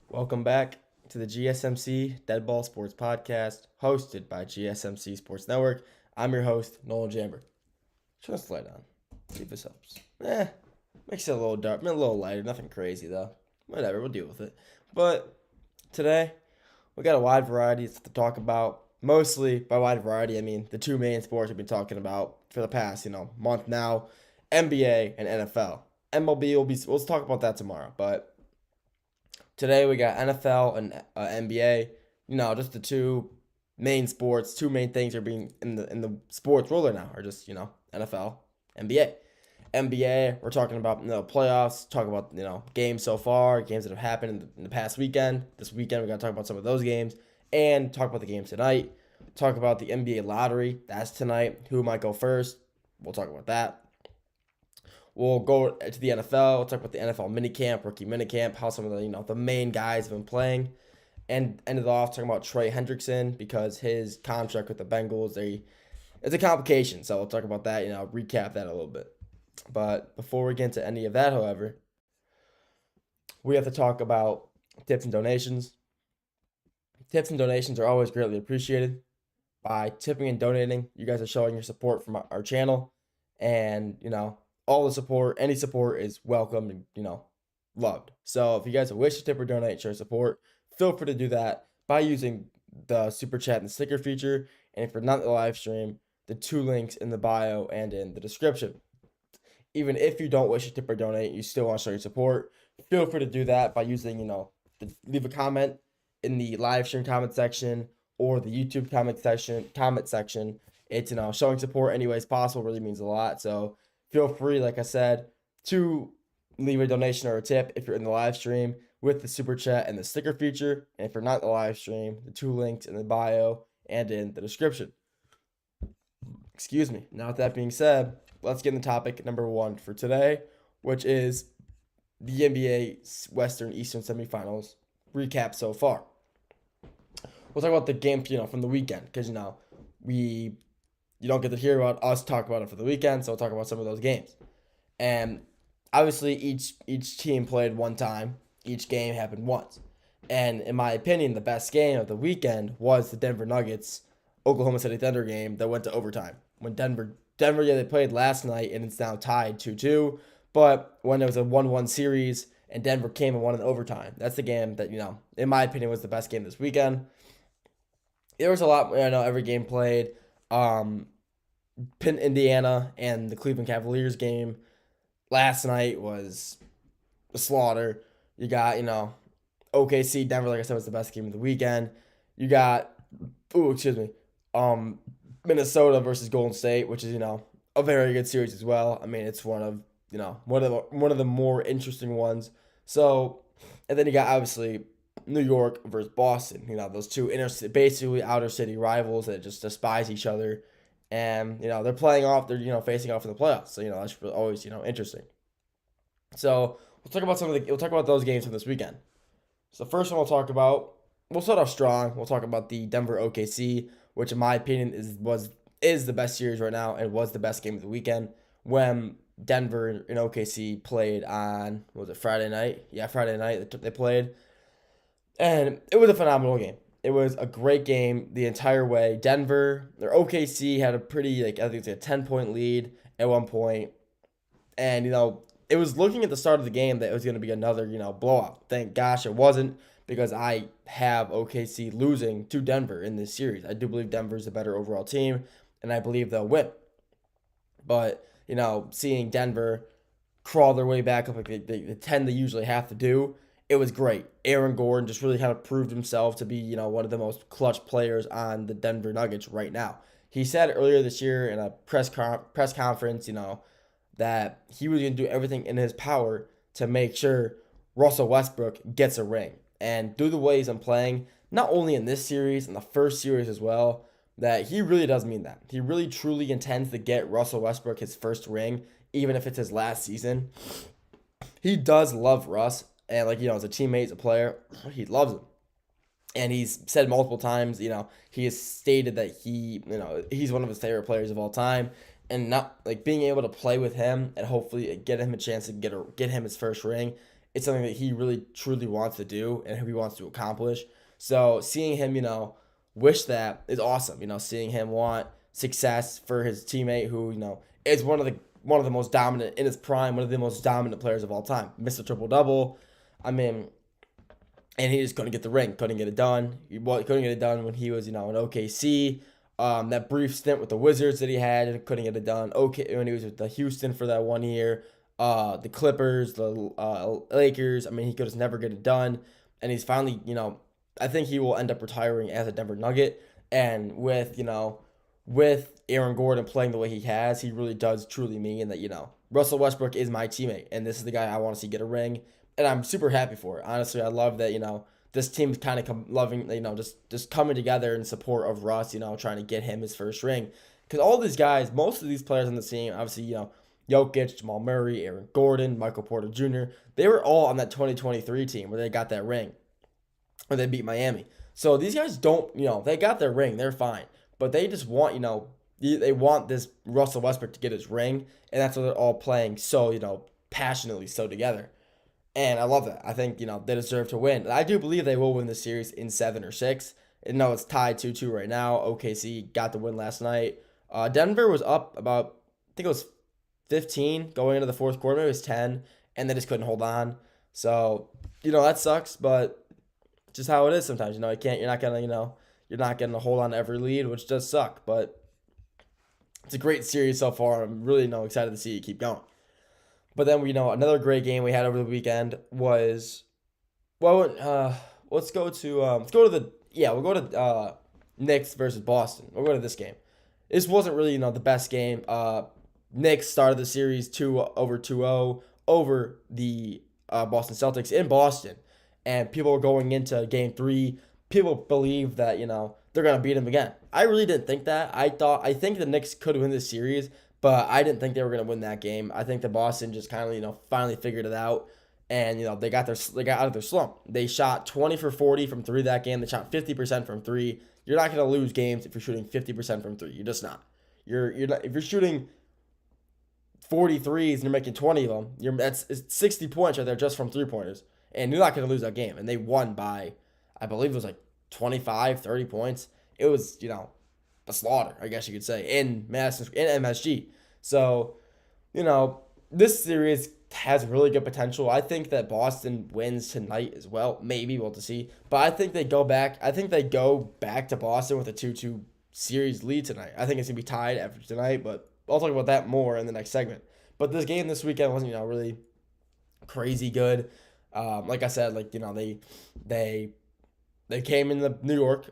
Welcome back to the GSMC Dead Ball Sports Podcast, hosted by GSMC Sports Network. I'm your host, Nolan Jamber. Try to slide down. See if this helps. Makes it a little dark, a little lighter. Nothing crazy though. Whatever, we'll deal with it. But today, we got a wide variety to talk about. Mostly by wide variety, I mean the two main sports we've been talking about for the past, month now: NBA and NFL. MLB we'll talk about that tomorrow, but today we got NFL and NBA. Just the two main sports. Two main things are being in the sports world right now are just NFL, NBA. NBA, we're talking about playoffs. Talk about games so far, games that have happened in the past weekend. This weekend we got to talk about some of those games and talk about the games tonight. Talk about the NBA lottery. That's tonight. Who might go first? We'll talk about that. We'll go to the NFL. We'll talk about the NFL minicamp, rookie minicamp, how some of the main guys have been playing, and ended off talking about Trey Hendrickson because his contract with the Bengals, it's a complication. So we'll talk about that. Recap that a little bit. But before we get into any of that, however, we have to talk about tips and donations. Tips and donations are always greatly appreciated. By tipping and donating, you guys are showing your support from our channel, and all the support, any support is welcome and, loved. So if you guys wish to tip or donate, show support, feel free to do that by using the super chat and sticker feature. And if you're not in the live stream, the two links in the bio and in the description. Even if you don't wish to tip or donate, you still want to show your support, feel free to do that by using, leave a comment in the live stream comment section or the YouTube comment section. It's, showing support any ways possible really means a lot. So feel free, like I said, to leave a donation or a tip if you're in the live stream with the super chat and the sticker feature. And if you're not in the live stream, the two links in the bio and in the description. Excuse me. Now, with that being said, let's get into topic number one for today, which is the NBA Western Eastern semifinals recap so far. We'll talk about the game, from the weekend, because, you don't get to hear about us talk about it for the weekend, so we'll talk about some of those games. And obviously, each team played one time. Each game happened once. And in my opinion, the best game of the weekend was the Denver Nuggets Oklahoma City Thunder game that went to overtime. When Denver, they played last night, and it's now tied 2-2. But when it was a 1-1 series, and Denver came and won in overtime, that's the game that, in my opinion, was the best game this weekend. There was a lot, every game played. Indiana and the Cleveland Cavaliers game last night was a slaughter. You got, OKC, Denver, like I said, was the best game of the weekend. You got, Minnesota versus Golden State, which is, a very good series as well. I mean, it's one of the more interesting ones. So, and then you got, obviously, New York versus Boston. Those two basically outer city rivals that just despise each other. And, they're playing off, they're, facing off in the playoffs. So, that's always, interesting. So, we'll talk about those games from this weekend. So, the first one we'll start off strong. We'll talk about the Denver OKC, which in my opinion is the best series right now and was the best game of the weekend when Denver and OKC played on, Friday night? Yeah, Friday night they played. And it was a phenomenal game. It was a great game the entire way. Denver, or OKC, had a pretty, I think it's a 10-point lead at one point. And, it was looking at the start of the game that it was going to be another, blowout. Thank gosh it wasn't, because I have OKC losing to Denver in this series. I do believe Denver's a better overall team, and I believe they'll win. But, seeing Denver crawl their way back up like they tend to usually have to do, it was great. Aaron Gordon just really kind of proved himself to be, one of the most clutch players on the Denver Nuggets right now. He said earlier this year in a press conference, that he was going to do everything in his power to make sure Russell Westbrook gets a ring. And through the way he's been playing, not only in this series, in the first series as well, that he really does mean that. He really truly intends to get Russell Westbrook his first ring, even if it's his last season. He does love Russ. And, as a teammate, as a player, he loves him. And he's said multiple times, he has stated that he's one of his favorite players of all time. And not being able to play with him and hopefully get him a chance to get him his first ring it's something that he really truly wants to do and who he wants to accomplish. So seeing him, wish that is awesome. Seeing him want success for his teammate who, is one of the most dominant in his prime, one of the most dominant players of all time. Mr. Triple Double. I mean, and he just couldn't get the ring, couldn't get it done. He couldn't get it done when he was, in OKC. That brief stint with the Wizards that he had, couldn't get it done. Okay, when he was with the Houston for that 1 year, the Clippers, the Lakers. I mean, he could just never get it done. And he's finally, I think he will end up retiring as a Denver Nugget. And with Aaron Gordon playing the way he has, he really does truly mean that, Russell Westbrook is my teammate. And this is the guy I want to see get a ring. And I'm super happy for it. Honestly, I love that, this team's kind of loving, just coming together in support of Russ, trying to get him his first ring. Because all these guys, most of these players on the team, obviously, Jokic, Jamal Murray, Aaron Gordon, Michael Porter Jr., they were all on that 2023 team where they got that ring, or they beat Miami. So these guys don't, they got their ring, they're fine. But they just want, they want this Russell Westbrook to get his ring, and that's what they're all playing so, passionately so together. And I love that. I think, they deserve to win. I do believe they will win this series in 7 or 6. And no, it's tied 2-2 right now. OKC got the win last night. Denver was up about, I think it was 15 going into the fourth quarter. Maybe it was 10, and they just couldn't hold on. So, that sucks, but just how it is sometimes. You're not going to hold on to every lead, which does suck. But it's a great series so far. I'm really, excited to see it keep going. But then another great game we had over the weekend was, let's go to Knicks versus Boston. We'll go to this game. This wasn't really the best game. Knicks started the series 2-0 over the Boston Celtics in Boston, and people were going into Game 3. People believe that they're gonna beat them again. I really didn't think that. I think the Knicks could win this series, but I didn't think they were going to win that game. I think the Boston just kind of, finally figured it out. And, they got out of their slump. They shot 20 for 40 from 3 that game. They shot 50% from 3. You're not going to lose games if you're shooting 50% from 3. You're just not. You're not, if you're shooting 43s and you're making 20 of them, it's 60 points right there just from 3-pointers. And you're not going to lose that game. And they won by, I believe it was like 25, 30 points. It was, a slaughter, I guess you could say, in MSG. So, this series has really good potential. I think that Boston wins tonight as well. Maybe we'll have to see. But I think they go back. I think they go back to Boston with a 2-2 series lead tonight. I think it's gonna be tied after tonight, but I'll talk about that more in the next segment. But this game this weekend wasn't, really crazy good. Like I said, they came into New York.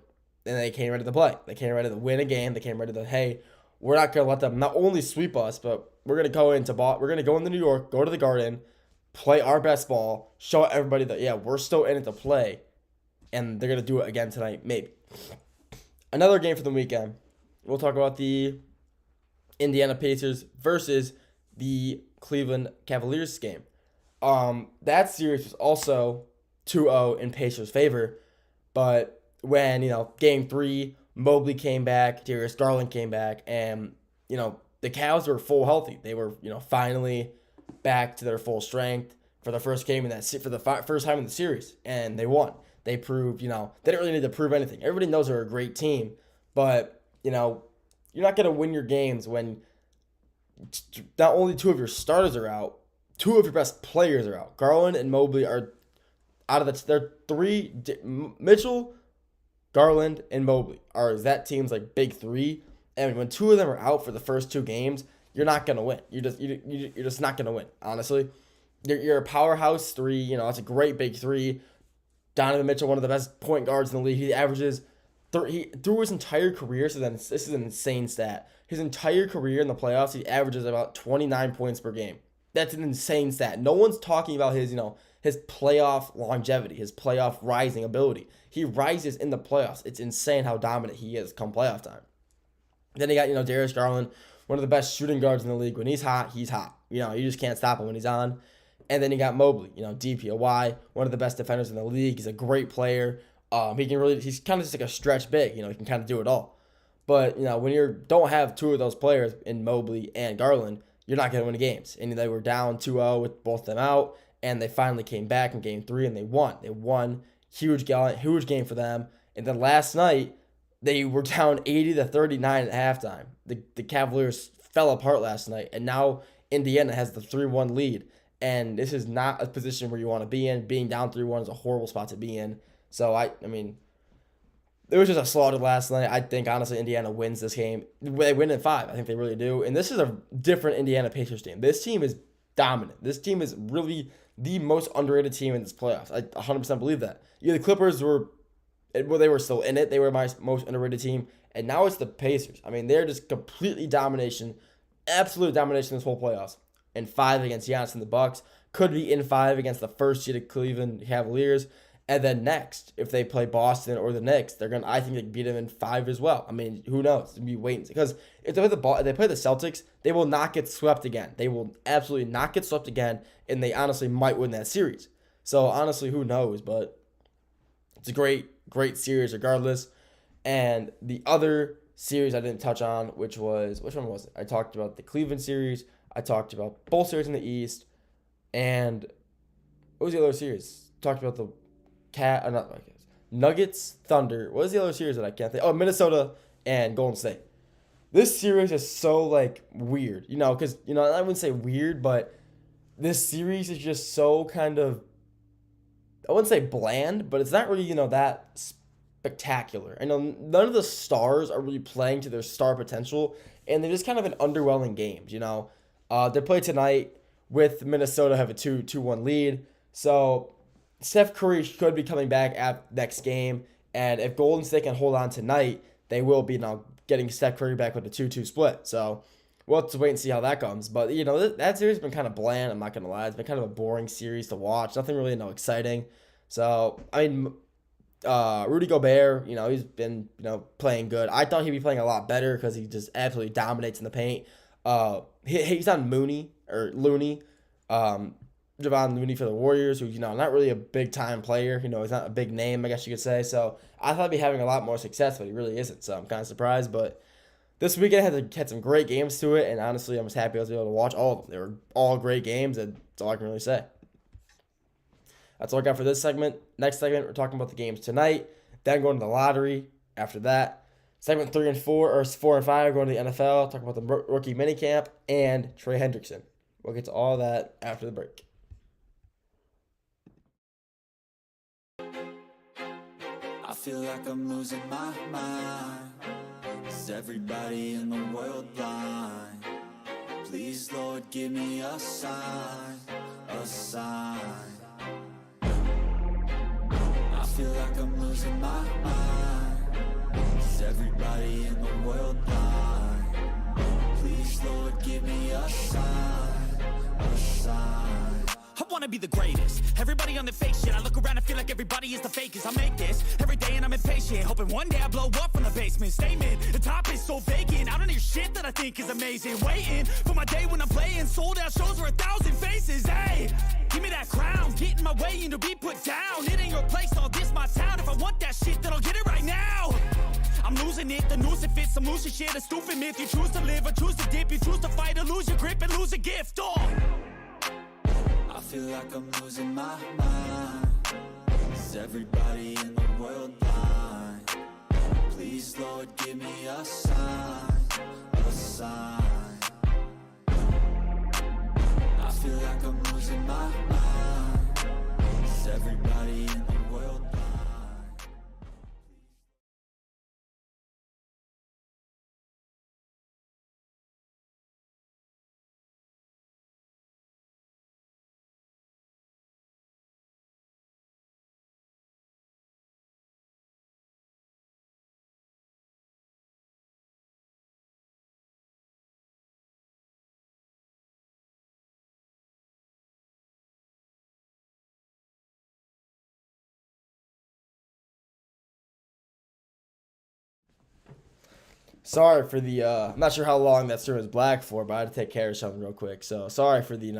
And they came ready to play. They came ready to win a game. They came ready to, hey, we're not gonna let them not only sweep us, but we're gonna go into New York, go to the Garden, play our best ball, show everybody that we're still in it to play, and they're gonna do it again tonight, maybe. Another game for the weekend. We'll talk about the Indiana Pacers versus the Cleveland Cavaliers game. That series was also 2-0 in Pacers' favor, but when, Game 3, Mobley came back, Darius Garland came back, and, the Cavs were full healthy. They were, finally back to their full strength for the first game for the first time in the series, and they won. They proved, they didn't really need to prove anything. Everybody knows they're a great team, but, you're not going to win your games when not only 2 of your starters are out, 2 of your best players are out. Garland and Mobley are out of they're 3, Mitchell, Garland, and Mobley are that team's big 3, and when 2 of them are out for the first 2 games, you're not gonna win. You're just not gonna win. Honestly, you're a powerhouse 3. It's a great big 3. Donovan Mitchell, one of the best point guards in the league. He averages through his entire career. So then this is an insane stat. His entire career in the playoffs, he averages about 29 points per game. That's an insane stat. No one's talking about his his playoff longevity, his playoff rising ability. He rises in the playoffs. It's insane how dominant he is come playoff time. Then you got, Darius Garland, one of the best shooting guards in the league. When he's hot, he's hot. You just can't stop him when he's on. And then you got Mobley, DPOY, one of the best defenders in the league. He's a great player. He's kind of just like a stretch big. He can kind of do it all. But, when you don't have 2 of those players in Mobley and Garland, you're not going to win games. And they were down 2-0 with both of them out. and they finally came back in Game 3 and they won. They won. Huge game for them. And then last night, they were down 80-39 at halftime. The Cavaliers fell apart last night, and now Indiana has the 3-1 lead. And this is not a position where you want to be in. Being down 3-1 is a horrible spot to be in. So, I mean, it was just a slaughter last night. I think, honestly, Indiana wins this game. They win in 5. I think they really do. And this is a different Indiana Pacers team. This team is dominant. This team is really the most underrated team in this playoffs. I 100% believe that. Yeah, the Clippers they were still in it. They were my most underrated team. And now it's the Pacers. I mean, they're just completely domination, absolute domination this whole playoffs. In 5 against Giannis and the Bucks. Could be in 5 against the first-seeded Cleveland Cavaliers. And then next, if they play Boston or the Knicks, I think they can beat them in 5 as well. I mean, who knows? It'll be waiting. Because if they play the Celtics, they will not get swept again. They will absolutely not get swept again, and they honestly might win that series. So honestly, who knows? But it's a great series regardless. And the other series I didn't touch on, which one was it? I talked about the Cleveland series. I talked about both series in the East. And what was the other series? Talked about the Nuggets, Thunder. What was the other series that I can't think? Oh, Minnesota and Golden State. This series is so, weird. Because, I wouldn't say weird, but this series is just so kind of, I wouldn't say bland, but it's not really, that spectacular. I know none of the stars are really playing to their star potential, and they're just kind of an underwhelming games, They play tonight with Minnesota have a 2-1 lead. So Steph Curry could be coming back at next game, and if Golden State can hold on tonight, they will be now getting Steph Curry back with a 2-2 split. So we'll have to wait and see how that comes. But, that series has been kind of bland, I'm not going to lie. It's been kind of a boring series to watch. Nothing really exciting. So, I mean, Rudy Gobert, he's been, playing good. I thought he'd be playing a lot better because he just absolutely dominates in the paint. He's on Looney. Javon Looney for the Warriors, who, not really a big-time player. He's not a big name, I guess you could say. So I thought he'd be having a lot more success, but he really isn't. So I'm kind of surprised. But this weekend had some great games to it, and honestly, I'm just happy I was able to watch all of them. They were all great games, and that's all I can really say. That's all I got for this segment. Next segment, we're talking about the games tonight, then going to the lottery after that. Segment 3 and 4, or 4 and 5, going to the NFL, talking about the rookie minicamp, and Trey Hendrickson. We'll get to all that after the break. I feel like I'm losing my mind. Is everybody in the world blind? Please, Lord, give me a sign, a sign. I feel like I'm losing my mind. Is everybody in the world blind? Please, Lord, give me a sign, a sign. I wanna be the greatest. Everybody on the fake shit. I look around and feel like everybody is the fakest. I make this every day and I'm impatient, hoping one day I blow up from the basement. Statement, the top is so vacant. I don't hear shit that I think is amazing. Waiting for my day when I'm playing sold out shows for 1,000 faces. Hey, give me that crown, get in my way and to be put down. It ain't your place, all this my town. If I want that shit, then I'll get it right now. I'm losing it, the noose it fits, some losing shit, a stupid myth. You choose to live or choose to dip, you choose to fight or lose your grip and lose a gift. I feel like I'm losing my mind. Is everybody in the world blind? Please, Lord, give me a sign, a sign. I feel like I'm losing my mind. Is everybody in the world blind? Sorry for the I'm not sure how long that screen was black for, but I had to take care of something real quick. So sorry for the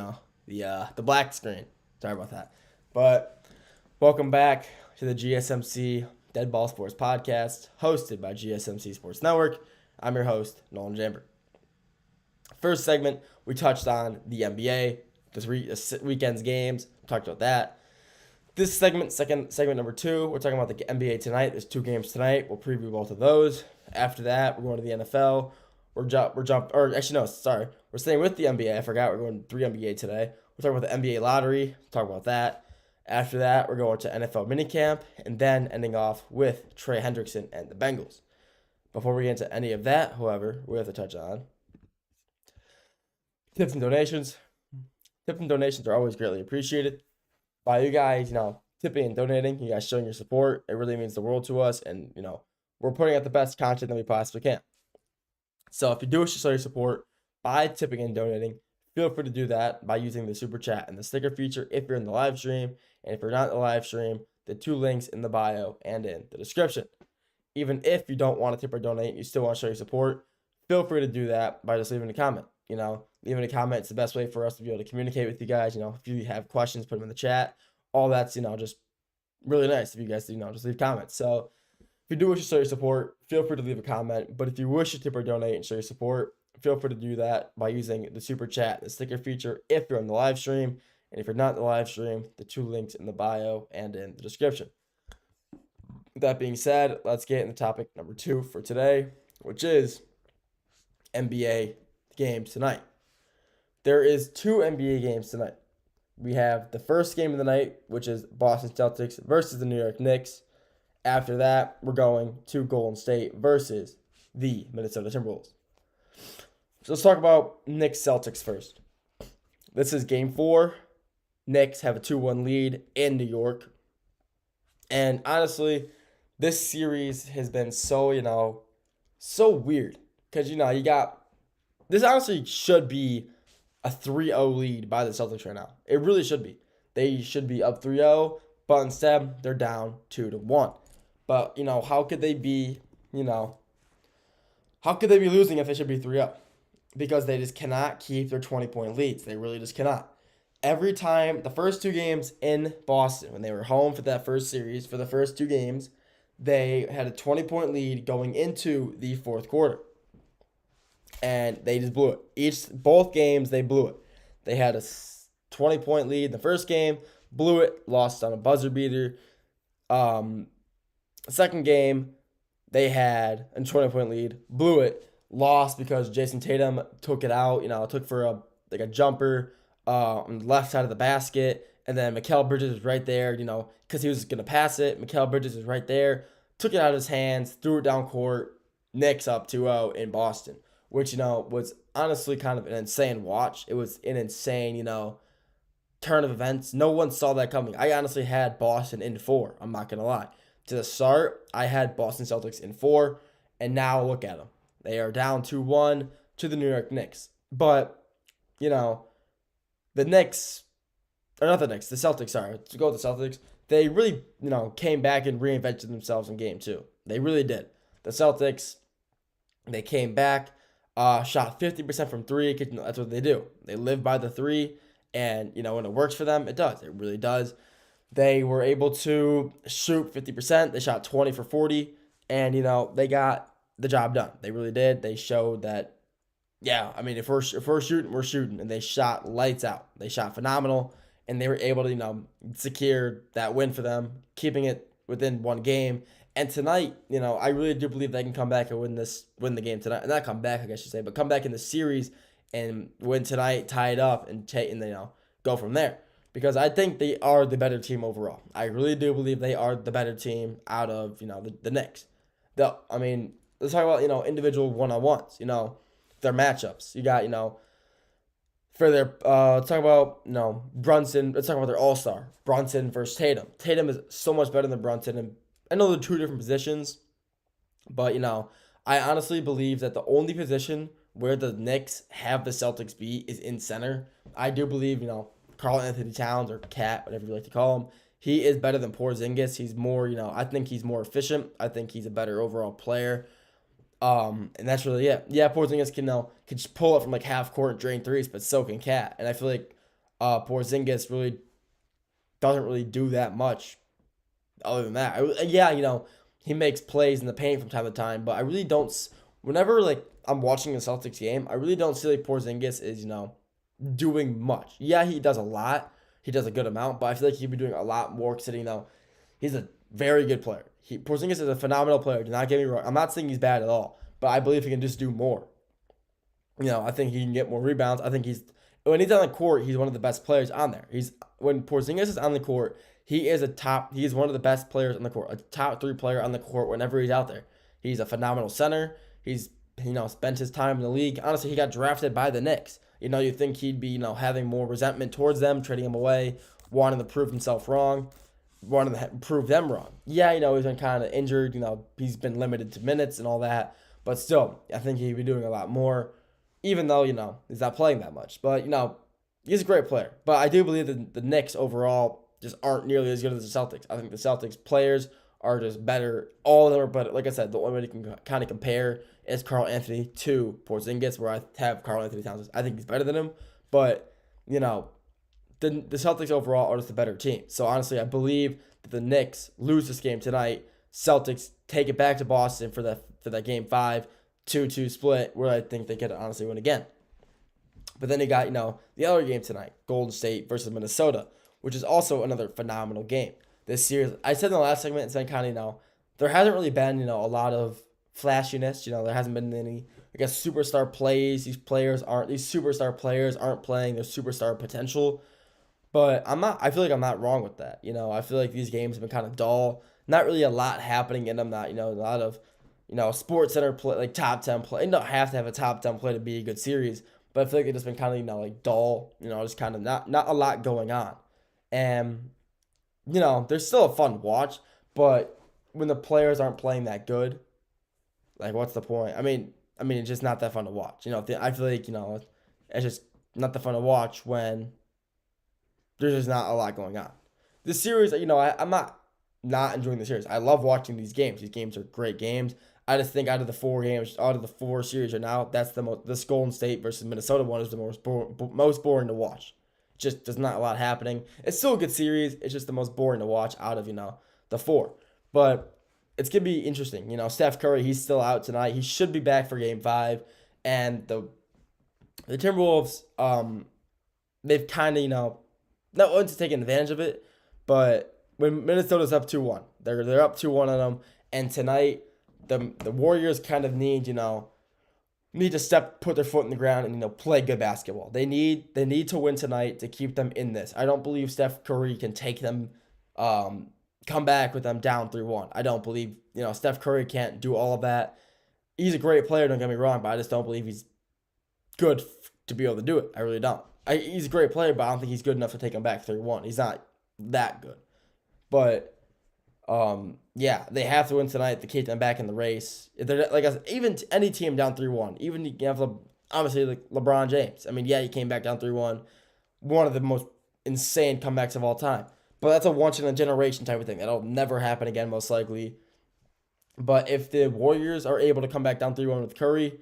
the black screen. Sorry about that. But welcome back to the GSMC Dead Ball Sports Podcast, hosted by GSMC Sports Network. I'm your host, Nolan Jamber. First segment, we touched on the NBA, this weekend's games. Talked about that. This segment number 2, we're talking about the NBA tonight. There's 2 games tonight. We'll preview both of those. After that, we're going to the NFL. We're staying with the NBA. I forgot we're going to 3 NBA today. We're talking about the NBA lottery. Talk about that. After that, we're going to NFL minicamp, and then ending off with Trey Hendrickson and the Bengals. Before we get into any of that, however, we have to touch on tips and donations. Tips and donations are always greatly appreciated by you guys, tipping and donating, you guys showing your support. It really means the world to us, and, we're putting out the best content that we possibly can. So if you do wish to show your support by tipping and donating, feel free to do that by using the super chat and the sticker feature if you're in the live stream, and if you're not in the live stream, the 2 links in the bio and in the description. Even if you don't want to tip or donate and you still want to show your support, feel free to do that by just leaving a comment. Leaving a comment is the best way for us to be able to communicate with you guys. If you have questions, put them in the chat. All that's, just really nice if you guys, just leave comments. So if you do wish to show your support, feel free to leave a comment. But if you wish to tip or donate and show your support, feel free to do that by using the super chat and the sticker feature if you're on the live stream. And if you're not in the live stream, the 2 links in the bio and in the description. With that being said, let's get into topic number 2 for today, which is NBA games tonight. There is 2 NBA games tonight. We have the first game of the night, which is Boston Celtics versus the New York Knicks. After that, we're going to Golden State versus the Minnesota Timberwolves. So let's talk about Knicks Celtics first. This is game 4. Knicks have a 2-1 lead in New York. And honestly, this series has been so weird. Because, you got, this honestly should be a 3-0 lead by the Celtics right now. It really should be. They should be up 3-0, but instead, they're down 2-1. But, how could they be, how could they be losing if they should be 3-0? Because they just cannot keep their 20-point leads. They really just cannot. Every time, the first 2 games in Boston, when they were home for that first series, for the first 2 games, they had a 20-point lead going into the 4th quarter. And they just blew it. Both games, they blew it. They had a 20-point lead in the first game, blew it, lost on a buzzer beater. Second game, they had a 20-point lead, blew it, lost because Jason Tatum took it out. Took for a jumper on the left side of the basket, and then Mikal Bridges was right there. Because he was gonna pass it. Mikal Bridges was right there, took it out of his hands, threw it down court. Knicks up 2-0 in Boston, which, was honestly kind of an insane watch. It was an insane, turn of events. No one saw that coming. I honestly had Boston in 4. I'm not going to lie. To the start, I had Boston Celtics in 4, and now look at them. They are down 2-1 to the New York Knicks. But, the Knicks, or not the Knicks, the Celtics, sorry, to go with the Celtics, they really, came back and reinvented themselves in game 2. They really did. The Celtics, they came back, shot 50% from 3, because that's what they do. They live by the 3, and, when it works for them, it does. It really does. They were able to shoot 50%. They shot 20 for 40, and, they got the job done. They really did. They showed that, if we're shooting, we're shooting, and they shot lights out. They shot phenomenal, and they were able to, secure that win for them, keeping it within 1 game. And tonight, I really do believe they can come back and win the game tonight. Not come back, I guess you say, but come back in the series and win tonight, tie it up, and go from there. Because I think they are the better team overall. I really do believe they are the better team out of, the Knicks. Let's talk about, individual one-on-ones, their matchups. You got, for their, let's talk about, Brunson. Let's talk about their all-star. Brunson versus Tatum. Tatum is so much better than Brunson, and I know they're 2 different positions, but, I honestly believe that the only position where the Knicks have the Celtics beat is in center. I do believe, Karl Anthony Towns, or Cat, whatever you like to call him, he is better than Porzingis. He's more, I think he's more efficient. I think he's a better overall player. And that's really it. Yeah, Porzingis can just pull it from half court and drain threes, but so can Cat. And I feel like Porzingis really doesn't really do that much other than that. He makes plays in the paint from time to time, but I really don't. Whenever I'm watching a Celtics game, I really don't see Porzingis is doing much. Yeah, he does a lot. He does a good amount, but I feel like he'd be doing a lot more considering, he's a very good player. Porzingis is a phenomenal player. Do not get me wrong. I'm not saying he's bad at all, but I believe he can just do more. I think he can get more rebounds. I think when he's on the court, he's one of the best players on there. When Porzingis is on the court, he is one of the best players on the court, a top 3 player on the court whenever he's out there. He's a phenomenal center. He's, spent his time in the league. Honestly, he got drafted by the Knicks. You think he'd be, having more resentment towards them, trading him away, wanting to prove himself wrong, wanting to prove them wrong. Yeah, he's been kind of injured. He's been limited to minutes and all that. But still, I think he'd be doing a lot more, even though, he's not playing that much. But, he's a great player. But I do believe that the Knicks overall just aren't nearly as good as the Celtics. I think the Celtics players are just better. All of them are better. Like I said, the only way you can kind of compare is Karl Anthony to Porzingis, where I have Karl Anthony Towns. I think he's better than him. But, the Celtics overall are just a better team. So, honestly, I believe that the Knicks lose this game tonight. Celtics take it back to Boston for that Game 5, 2-2 split, where I think they could honestly win again. But then you got, the other game tonight, Golden State versus Minnesota, which is also another phenomenal game. This series, I said in the last segment, it's been kind of, there hasn't really been, a lot of flashiness. There hasn't been any, superstar plays. These superstar players aren't playing their superstar potential. But I feel like I'm not wrong with that. I feel like these games have been kind of dull. Not really a lot happening in them. Not, a lot of, Sports Center play, like top 10 play. You don't have to have a top 10 play to be a good series. But I feel like it's just been kind of, like dull. Just kind of not a lot going on. And, they're still a fun watch. But when the players aren't playing that good, like, what's the point? I mean, it's just not that fun to watch. I feel like, it's just not that fun to watch when there's just not a lot going on. This series, I'm not enjoying the series. I love watching these games. These games are great games. I just think out of the 4 series right now, that's this Golden State versus Minnesota one is the most boring to watch. Just there's not a lot happening. It's still a good series. It's just the most boring to watch out of, the 4. But it's going to be interesting. Steph Curry, he's still out tonight. He should be back for Game 5. And the Timberwolves, they've kind of, not wanting to take advantage of it, but when Minnesota's up 2-1, they're up 2-1 on them. And tonight, the Warriors kind of need to put their foot in the ground and, play good basketball. They need to win tonight to keep them in this. I don't believe Steph Curry can take them, come back with them down 3-1. I don't believe, Steph Curry can't do all of that. He's a great player, don't get me wrong, but I just don't believe he's good to be able to do it. I really don't. He's a great player, but I don't think he's good enough to take them back 3-1. He's not that good. But, yeah, they have to win tonight to keep them back in the race. Even any team down 3-1, even you have, obviously, like LeBron James. I mean, yeah, he came back down 3-1. One of the most insane comebacks of all time. But that's a once-in-a-generation type of thing. That'll never happen again, most likely. But if the Warriors are able to come back down 3-1 with Curry,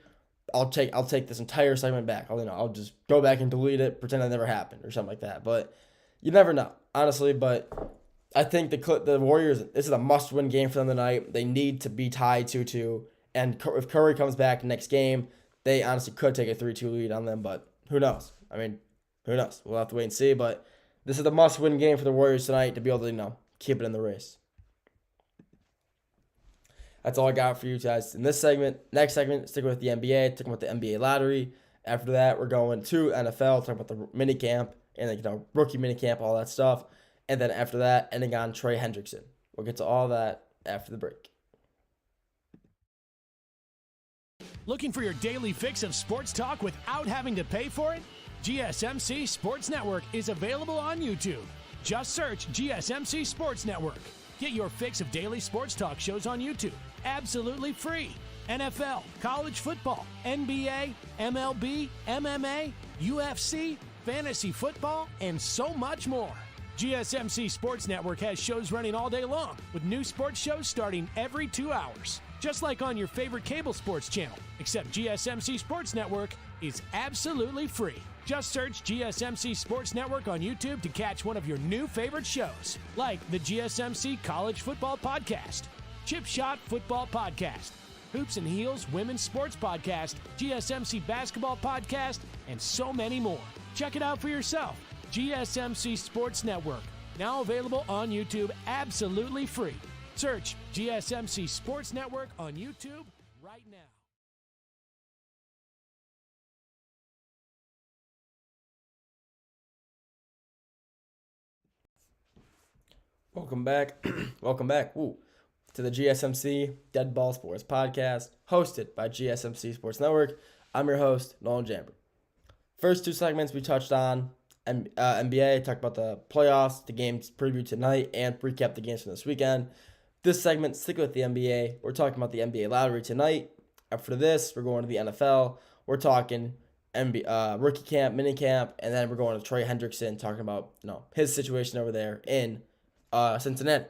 I'll take this entire segment back. I'll just go back and delete it, pretend it never happened or something like that. But you never know, honestly. But I think the Warriors, this is a must-win game for them tonight. They need to be tied 2-2. And if Curry comes back next game, they honestly could take a 3-2 lead on them. But who knows? I mean, who knows? We'll have to wait and see. But this is the must-win game for the Warriors tonight to be able to, keep it in the race. That's all I got for you guys in this segment. Next segment, sticking with the NBA, talking about the NBA lottery. After that, we're going to NFL, talking about the mini camp and rookie mini camp, all that stuff. And then after that, ending on Trey Hendrickson. We'll get to all that after the break. Looking for your daily fix of sports talk without having to pay for it? GSMC Sports Network is available on YouTube. Just search GSMC Sports Network. Get your fix of daily sports talk shows on YouTube, absolutely free. NFL, college football, NBA, MLB, MMA, UFC, fantasy football, and so much more. GSMC Sports Network has shows running all day long, with new sports shows starting every 2 hours. Just like on your favorite cable sports channel, except GSMC Sports Network is absolutely free. Just search GSMC Sports Network on YouTube to catch one of your new favorite shows, like the GSMC College Football Podcast, Chip Shot Football Podcast, Hoops and Heels Women's Sports Podcast, GSMC Basketball Podcast, and so many more. Check it out for yourself. GSMC Sports Network, now available on YouTube absolutely free. Search GSMC Sports Network on YouTube right now. Welcome back. Welcome back. To the GSMC Dead Ball Sports Podcast, hosted by GSMC Sports Network. I'm your host, Nolan Jamber. First two segments we touched on NBA, talked about the playoffs, the games previewed tonight, and recap the games from this weekend. This segment, stick with the NBA. We're talking about the NBA lottery tonight. After this, we're going to the NFL. We're talking rookie camp, mini camp, and then we're going to Trey Hendrickson, talking about his situation over there in Cincinnati.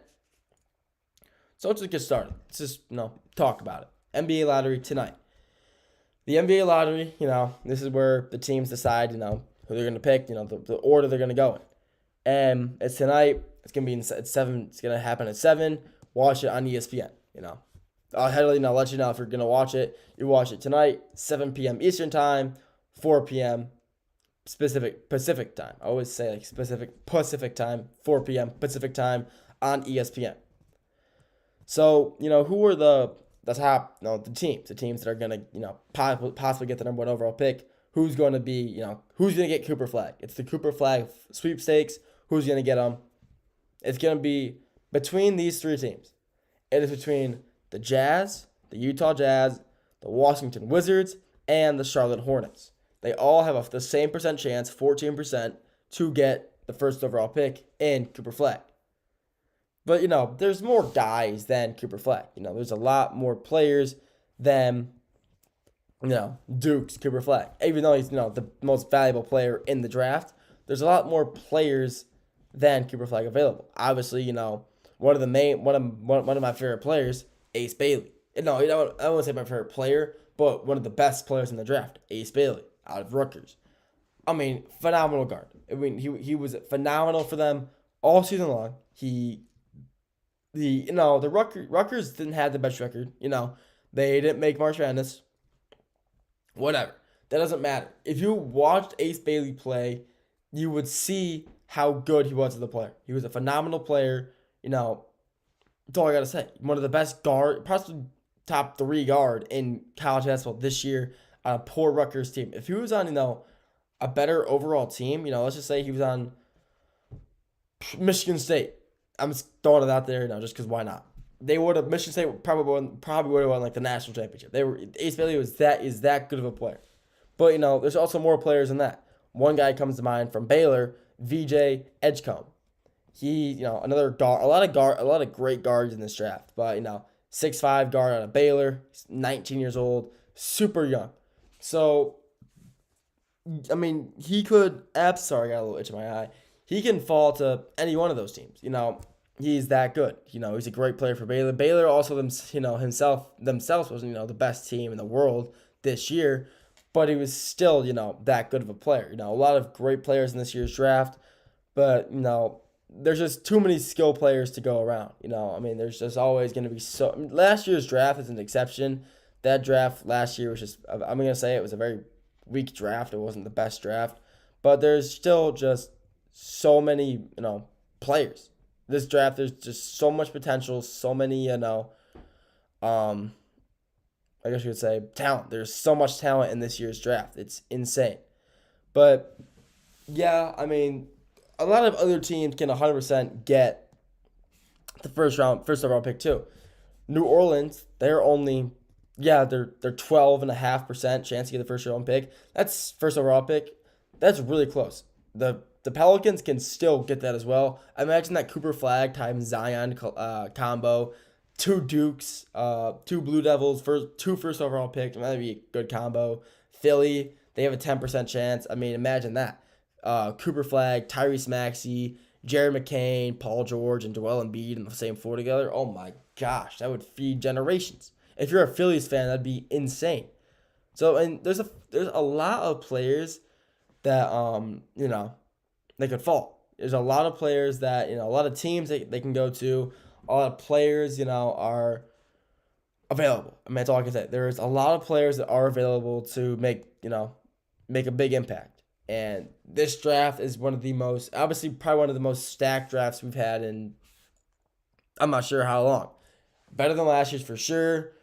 So let's just get started. Let's just talk about it. NBA lottery tonight. The NBA lottery, this is where the teams decide, who they're going to pick, the order they're going to go in. And it's tonight. It's going to be at 7. It's going to happen at 7. Watch it on ESPN, I'll let you know if you're going to watch it. You watch it tonight, 7 p.m. Eastern time, 4 p.m. Pacific time. I always say specific Pacific time, 4 p.m. Pacific time on ESPN. So, who are the top, the teams that are going to, possibly get the number 1 overall pick. Who's going to be, who's going to get Cooper Flag? It's the Cooper Flag sweepstakes. Who's going to get them? It's going to be between these 3 teams. It is between the Jazz, the Utah Jazz, the Washington Wizards, and the Charlotte Hornets. They all have the same percent chance, 14%, to get the first overall pick in Cooper Flag. But, there's more guys than Cooper Flag. There's a lot more players than, Duke's Cooper Flag. Even though he's, the most valuable player in the draft, there's a lot more players than Cooper Flag available. Obviously, one of my favorite players, Ace Bailey. No, I don't want to say my favorite player, but one of the best players in the draft, Ace Bailey, out of Rutgers. Phenomenal guard. He was phenomenal for them all season long. The Rutgers didn't have the best record. They didn't make March Madness. Whatever. That doesn't matter. If you watched Ace Bailey play, you would see how good he was as a player. He was a phenomenal player. That's all I got to say. One of the best guard, possibly top 3 guard in college basketball this year on a poor Rutgers team. If he was on, a better overall team, let's just say he was on Michigan State. I'm just throwing it out there, just because why not? They would have. Michigan State probably would have won the national championship. Ace Bailey is that good of a player, but there's also more players than that. One guy comes to mind from Baylor, VJ Edgecombe. He, another guard. A lot of great guards in this draft, but 6'5" guard out of Baylor. He's 19 years old, super young. So, he could. Sorry, I got a little itch in my eye. He can fall to any one of those teams. He's that good. He's a great player for Baylor. Baylor also, themselves wasn't, the best team in the world this year, but he was still, that good of a player. A lot of great players in this year's draft, but, there's just too many skill players to go around. There's just always going to be last year's draft is an exception. That draft last year was just, I'm going to say it was a very weak draft. It wasn't the best draft, but there's still just so many, players. This draft, there's just so much potential, so many, I guess you could say talent. There's so much talent in this year's draft. It's insane. But, yeah, a lot of other teams can 100% get the first overall pick too. New Orleans, they're only, they're 12.5% chance to get the first round pick. That's first overall pick. That's really close. The Pelicans can still get that as well. Imagine that Cooper Flag times Zion combo, 2 Dukes, 2 Blue Devils, 2 first overall picks. That'd be a good combo. Philly, they have a 10% chance. Imagine that. Cooper Flag, Tyrese Maxey, Jared McCain, Paul George, and Joel Embiid in the same floor together. Oh my gosh, that would feed generations. If you're a Phillies fan, that'd be insane. So, and there's a lot of players that they could fall. There's a lot of players that a lot of teams they can go to. A lot of players are available. That's all I can say. There's a lot of players that are available to make a big impact. And this draft is one of the most, obviously, probably one of the most stacked drafts we've had in, I'm not sure how long. Better than last year's for sure.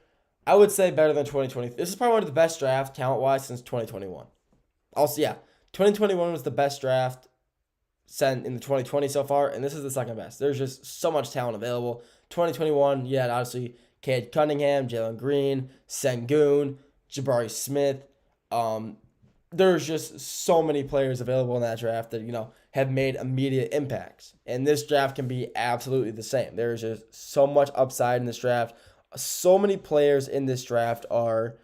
I would say better than 2020. This is probably one of the best drafts, talent-wise, since 2021. Also, yeah, 2021 was the best draft sent in the 2020 so far, and this is the second best. There's just so much talent available. 2021, you had obviously Cade Cunningham, Jalen Green, Sengun, Jabari Smith. There's just so many players available in that draft that, have made immediate impacts. And this draft can be absolutely the same. There's just so much upside in this draft. So many players in this draft are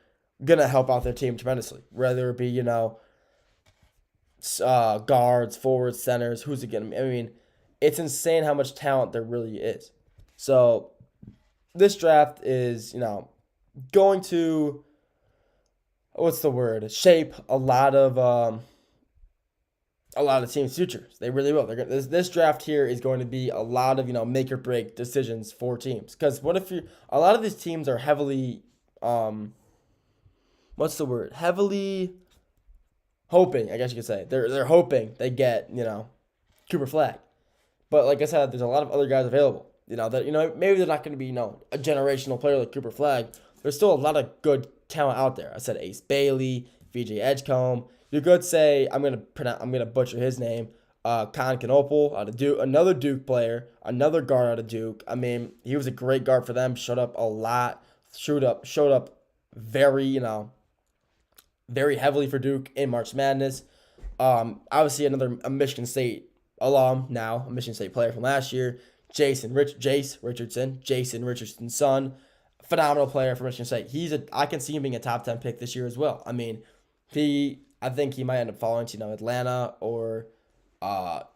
going to help out their team tremendously, whether it be, guards, forwards, centers, who's it going to be? I mean, it's insane how much talent there really is. So this draft is, going to, shape a lot of teams' futures. They really will. This draft here is going to be a lot of, make or break decisions for teams. Because what if a lot of these teams are heavily, heavily hoping, I guess you could say. They're hoping they get, Cooper Flag. But like I said, there's a lot of other guys available. Maybe they're not going to be, a generational player like Cooper Flag. There's still a lot of good talent out there. I said Ace Bailey, VJ Edgecombe. You could say, I'm gonna butcher his name, Con Canopel out of Duke, another Duke player, another guard out of Duke. I mean, he was a great guard for them. Showed up a lot. Showed up very, very heavily for Duke in March Madness. Obviously a Michigan State alum now, a Michigan State player from last year. Jason Richardson's son, phenomenal player for Michigan State. I can see him being a top 10 pick this year as well. I mean, I think he might end up falling to, Atlanta or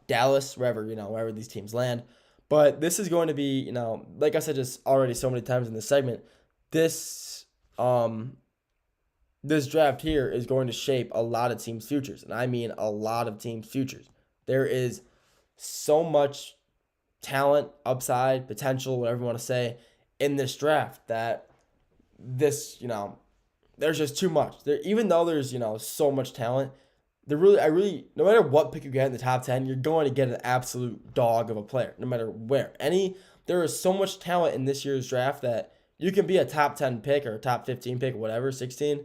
Dallas, wherever these teams land. But this is going to be, like I said just already so many times in this segment, this draft here is going to shape a lot of teams' futures. And I mean a lot of teams' futures. There is so much talent, upside, potential, whatever you want to say, in this draft that this, there's just too much. Even though there's, so much talent, no matter what pick you get in the top 10, you're going to get an absolute dog of a player, no matter where. There is so much talent in this year's draft that you can be a top 10 pick or a top 15 pick, whatever, 16,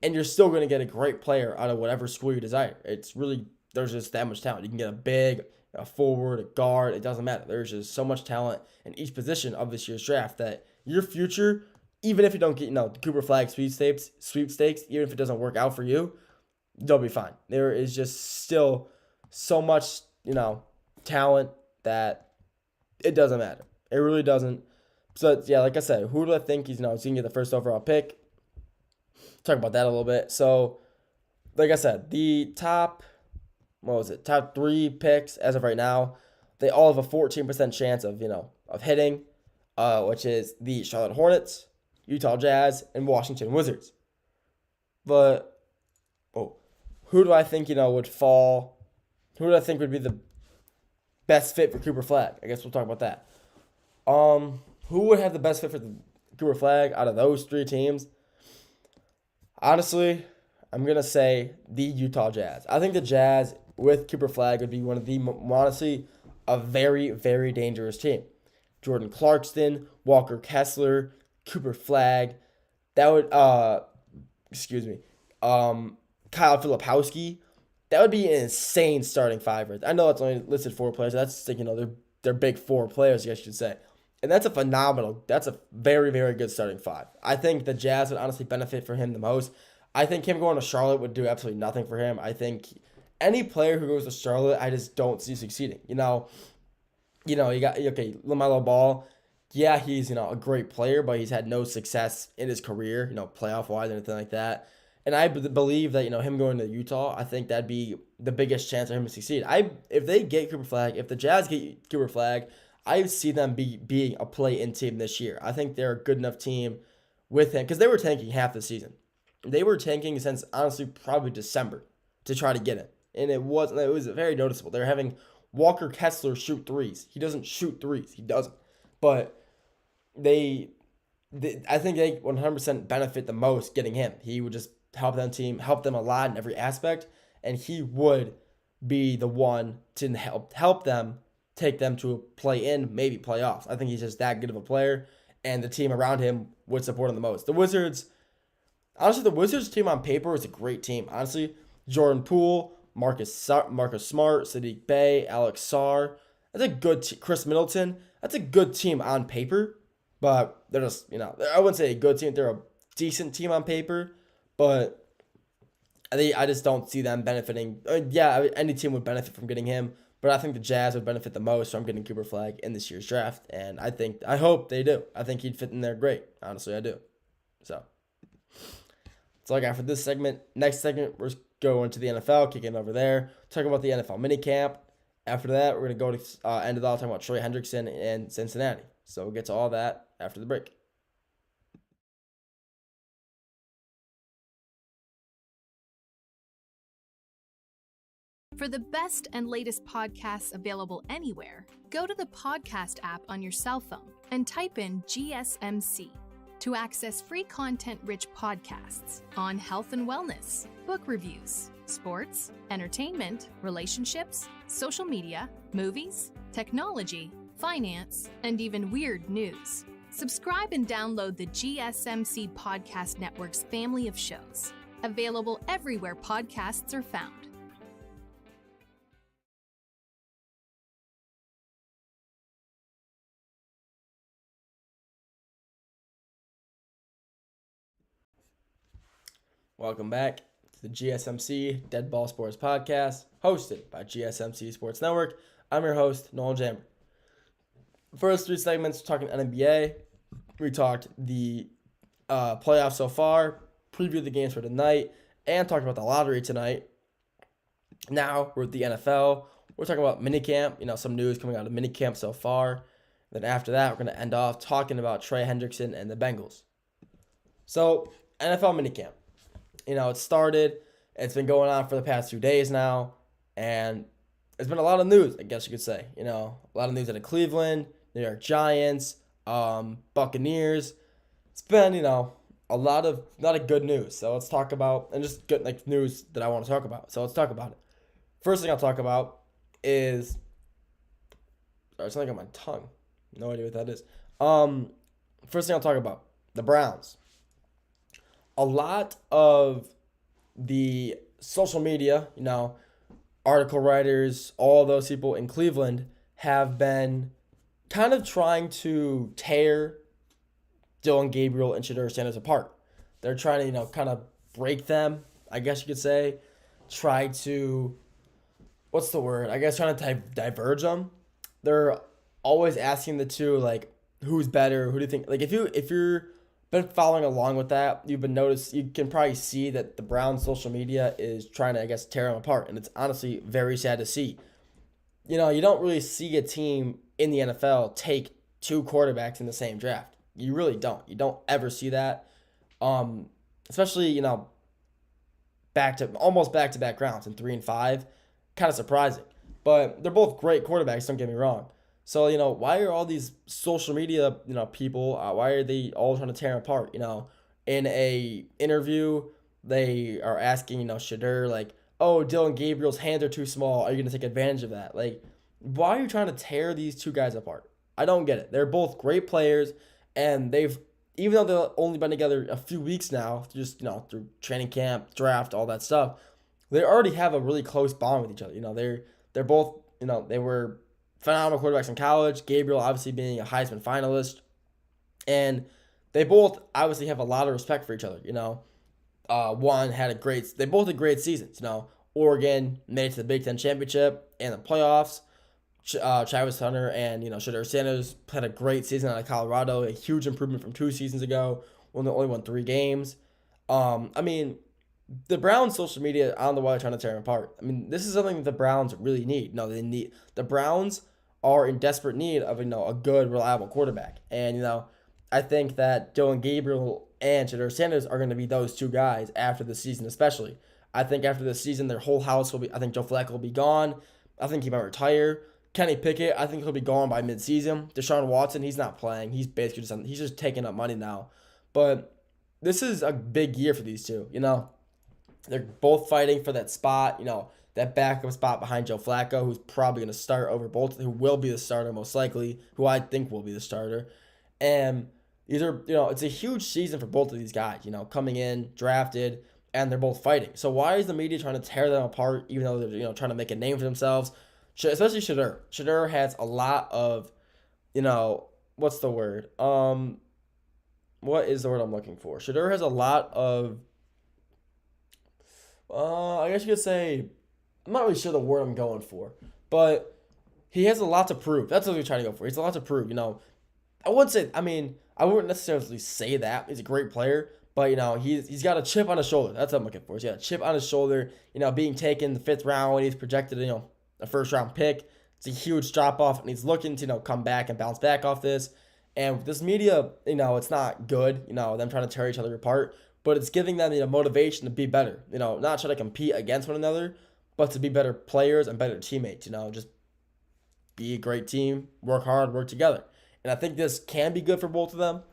and you're still going to get a great player out of whatever school you desire. There's just that much talent. You can get a big, a forward, a guard, it doesn't matter. There's just so much talent in each position of this year's draft that your future, even if you don't get, the Cooper Flag sweepstakes, even if it doesn't work out for you, they'll be fine. There is just still so much, talent that it doesn't matter. It really doesn't. So, yeah, like I said, who do I think he's going to get the first overall pick? Talk about that a little bit. So, like I said, the top 3 picks as of right now, they all have a 14% chance of hitting, which is the Charlotte Hornets, Utah Jazz, and Washington Wizards. But, who do I think, would fall? Who do I think would be the best fit for Cooper Flag? I guess we'll talk about that. Who would have the best fit for the Cooper Flag out of those 3 teams? Honestly, I'm going to say the Utah Jazz. I think the Jazz with Cooper Flag would be one of the, honestly, a very, very dangerous team. Jordan Clarkson, Walker Kessler, Cooper Flag. That would, Kyle Filipowski. That would be an insane starting 5. I know that's only listed 4 players. That's, they're big 4 players, I guess you should say. And that's a very, very good starting 5. I think the Jazz would honestly benefit from him the most. I think him going to Charlotte would do absolutely nothing for him. I think any player who goes to Charlotte, I just don't see succeeding. You got, LaMelo Ball. Yeah, he's, a great player, but he's had no success in his career, playoff-wise or anything like that. And I believe that, him going to Utah, I think that'd be the biggest chance for him to succeed. If they get Cooper Flag, if the Jazz get Cooper Flag, I see them being a play-in team this year. I think they're a good enough team with him because they were tanking half the season. They were tanking since, honestly, probably December to try to get him. And it was very noticeable. They're having Walker Kessler shoot threes. He doesn't shoot threes. He doesn't. But I think they 100% benefit the most getting him. He would just help them a lot in every aspect. and he would be the one to help them take them to a play-in, maybe playoffs. I think he's just that good of a player, and the team around him would support him the most. The Wizards team on paper is a great team. Honestly, Jordan Poole, Marcus Smart, Sadiq Bey, Alex Sarr. That's a good Chris Middleton. That's a good team on paper, but they're just, I wouldn't say a good team. They're a decent team on paper, but I just don't see them benefiting. Any team would benefit from getting him, but I think the Jazz would benefit the most from getting Cooper Flag in this year's draft, and I hope they do. I think he'd fit in there great. Honestly, I do. So that's all I got for this segment. Next segment, we're going to the NFL, kicking over there, talk about the NFL minicamp. After that, we're going to go to end it all talking about Trey Hendrickson and Cincinnati. So we'll get to all that after the break. For the best and latest podcasts available anywhere, go to the podcast app on your cell phone and type in GSMC to access free content-rich podcasts on health and wellness, book reviews, sports, entertainment, relationships, social media, movies, technology, finance, and even weird news. Subscribe and download the GSMC Podcast Network's family of shows, available everywhere podcasts are found. Welcome back to the GSMC Dead Ball Sports Podcast, hosted by GSMC Sports Network. I'm your host, Noel Jammer. First three segments, talking NBA. We talked the playoffs so far, previewed the games for tonight, and talked about the lottery tonight. Now we're at the NFL. We're talking about minicamp, some news coming out of minicamp so far. Then after that, we're going to end off talking about Trey Hendrickson and the Bengals. So, NFL minicamp. It started. It's been going on for the past 2 days now, and there's been a lot of news, I guess you could say. A lot of news out of Cleveland, New York Giants, Buccaneers. It's been, a lot of good news. So let's talk about, and just good news that I want to talk about. So let's talk about it. First thing I'll talk about is, sorry, it's something on my tongue. No idea what that is. First thing I'll talk about, the Browns. A lot of the social media, article writers, all those people in Cleveland have been kind of trying to tear Dylan Gabriel and Shedeur Sanders apart. They're trying to, kind of break them, I guess you could say. Try to, what's the word? I guess trying to diverge them. They're always asking the two, who's better? Who do you think? If you're been following along with that, you can probably see that the Browns' social media is trying to, tear them apart. And it's honestly very sad to see. You don't really see a team in the NFL take two quarterbacks in the same draft. You really don't. You don't ever see that. Especially, almost back-to-back rounds in 3 and 5. Kind of surprising. But they're both great quarterbacks, don't get me wrong. So, why are all these social media, people, why are they all trying to tear them apart? In a interview, they are asking, Shedeur, oh, Dylan Gabriel's hands are too small. Are you going to take advantage of that? Why are you trying to tear these two guys apart? I don't get it. They're both great players, and even though they've only been together a few weeks now, just, through training camp, draft, all that stuff, they already have a really close bond with each other. They're both, they were phenomenal quarterbacks in college. Gabriel obviously being a Heisman finalist. And they both obviously have a lot of respect for each other. They both had great seasons. Oregon made it to the Big Ten Championship and the playoffs. Travis Hunter and, Shedeur Sanders had a great season out of Colorado. A huge improvement from 2 seasons ago when they only won 3 games. The Browns' social media, I don't know why they're trying to tear them apart. This is something that the Browns really need. The Browns are in desperate need of, a good, reliable quarterback. And, I think that Dylan Gabriel and Shedeur Sanders are going to be those two guys after the season, especially. I think after the season, their whole house will be, I think Joe Flacco will be gone. I think he might retire. Kenny Pickett, I think he'll be gone by midseason. Deshaun Watson, he's not playing. He's basically he's just taking up money now. But this is a big year for these two, They're both fighting for that spot, that backup spot behind Joe Flacco, who's probably going to start over both, who will be the starter most likely, who I think will be the starter. And these are, it's a huge season for both of these guys, coming in, drafted, and they're both fighting. So why is the media trying to tear them apart, even though they're, trying to make a name for themselves? Especially Shedeur. Shedeur has a lot of, what's the word? What is the word I'm looking for? Shedeur has a lot of, I guess you could say, I'm not really sure the word I'm going for, but he has a lot to prove. That's what we're trying to go for. He has a lot to prove. I wouldn't necessarily say that. He's a great player, but, he's got a chip on his shoulder. That's what I'm looking for. He's got a chip on his shoulder, being taken the 5th round when he's projected, a first-round pick. It's a huge drop-off, and he's looking to, come back and bounce back off this. And with this media, it's not good, them trying to tear each other apart, but it's giving them, motivation to be better, not try to compete against one another, but to be better players and better teammates, just be a great team, work hard, work together. And I think this can be good for both of them,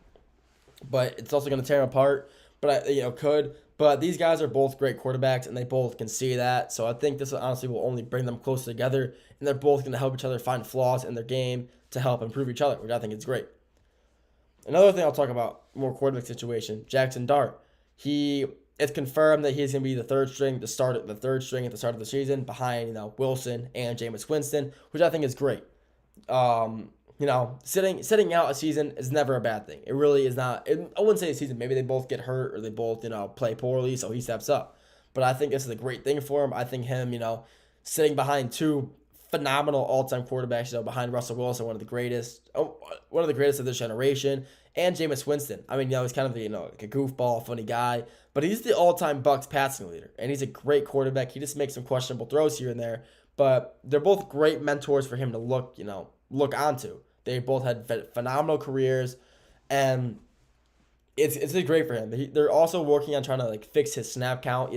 but it's also going to tear them apart, but these guys are both great quarterbacks, and they both can see that. So I think this honestly will only bring them closer together, and they're both going to help each other find flaws in their game to help improve each other, which I think is great. Another thing I'll talk about, more quarterback situation, Jackson Dart. It's confirmed that he's going to be the third string at the start of the season behind, Wilson and Jameis Winston, which I think is great. Sitting out a season is never a bad thing. It really is not. I wouldn't say a season. Maybe they both get hurt or they both, play poorly, so he steps up. But I think this is a great thing for him. I think him, sitting behind two phenomenal all-time quarterbacks, behind Russell Wilson, one of the greatest of this generation, and Jameis Winston. He's kind of like a goofball, funny guy, but he's the all-time Bucs passing leader, and he's a great quarterback. He just makes some questionable throws here and there, but they're both great mentors for him to look onto. They both had phenomenal careers, and it's great for him. They're also working on trying to fix his snap count.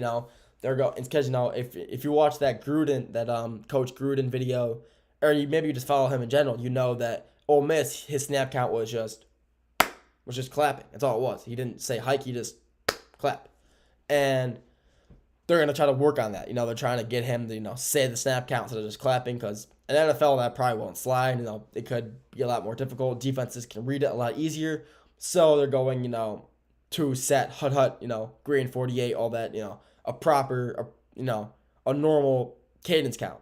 They're going because if you watch that Coach Gruden video, or maybe you just follow him in general, that Ole Miss, his snap count was just clapping. That's all it was. He didn't say hike. He just clapped, and they're going to try to work on that. They're trying to get him to, say the snap count instead of just clapping, because in the NFL, that probably won't slide. It could be a lot more difficult. Defenses can read it a lot easier. So they're going, to set, hut, green 48, all that, a proper, a normal cadence count.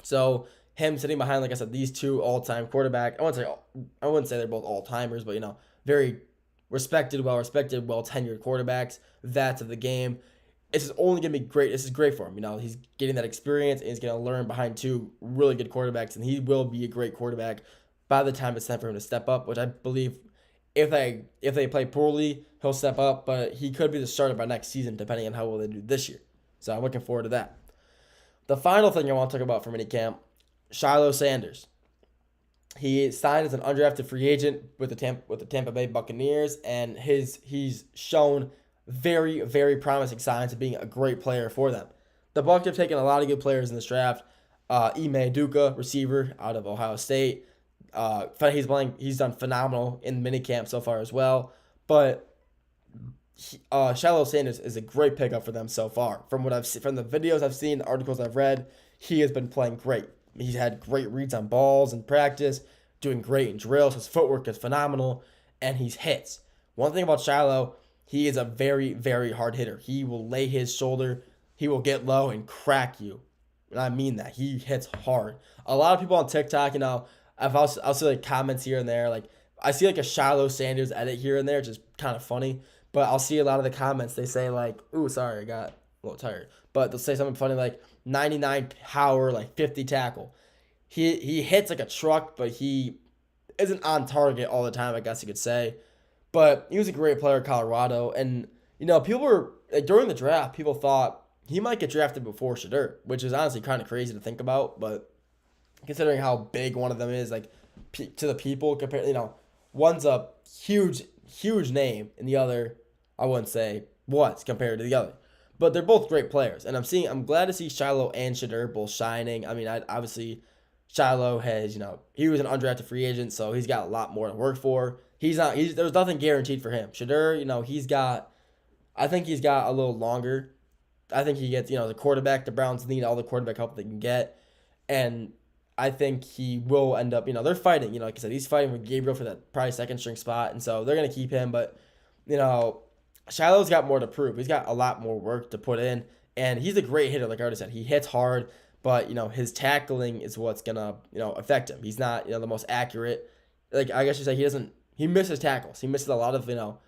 So him sitting behind, like I said, these two all-time quarterbacks, I wouldn't say they're both all-timers, but, very respected, well-respected, well-tenured quarterbacks, vets of the game. This is only going to be great. This is great for him. He's getting that experience, and he's going to learn behind two really good quarterbacks, and he will be a great quarterback by the time it's time for him to step up, which I believe if they play poorly, he'll step up, but he could be the starter by next season, depending on how well they do this year. So I'm looking forward to that. The final thing I want to talk about for minicamp, Shiloh Sanders. He signed as an undrafted free agent with the Tampa Bay Buccaneers, and he's shown very, very promising signs of being a great player for them. The Bucs have taken a lot of good players in this draft. Ime Udoka, receiver out of Ohio State. He's done phenomenal in minicamp so far as well. But Shiloh Sanders is a great pickup for them so far. From what I've seen, from the videos I've seen, the articles I've read, he has been playing great. He's had great reads on balls in practice, doing great in drills. His footwork is phenomenal, and he's hits. One thing about Shiloh, he is a very, very hard hitter. He will lay his shoulder. He will get low and crack you. And I mean that. He hits hard. A lot of people on TikTok, I'll see comments here and there. I see a Shiloh Sanders edit here and there, which is kind of funny. But I'll see a lot of the comments. They say ooh, sorry, I got a little tired. But they'll say something funny 99 power, 50 tackle. He hits like a truck, but he isn't on target all the time, I guess you could say. But he was a great player at Colorado. And, people were, during the draft, people thought he might get drafted before Shedeur, which is honestly kind of crazy to think about. But considering how big one of them is, to the people, compared, one's a huge, huge name, and the other, I wouldn't say was compared to the other. But they're both great players. And I'm glad to see Shiloh and Shedeur both shining. Obviously, Shiloh has, he was an undrafted free agent, so he's got a lot more to work for. There's nothing guaranteed for him. Shedeur, I think he's got a little longer I think he gets, the quarterback. The Browns need all the quarterback help they can get. And I think he will end up, they're fighting. Like I said, he's fighting with Gabriel for that probably second string spot. And so they're going to keep him. But, Shiloh's got more to prove. He's got a lot more work to put in. And he's a great hitter, like I already said. He hits hard. But, his tackling is what's going to, affect him. He's not, the most accurate. Like, I guess you say he misses tackles. He misses a lot of,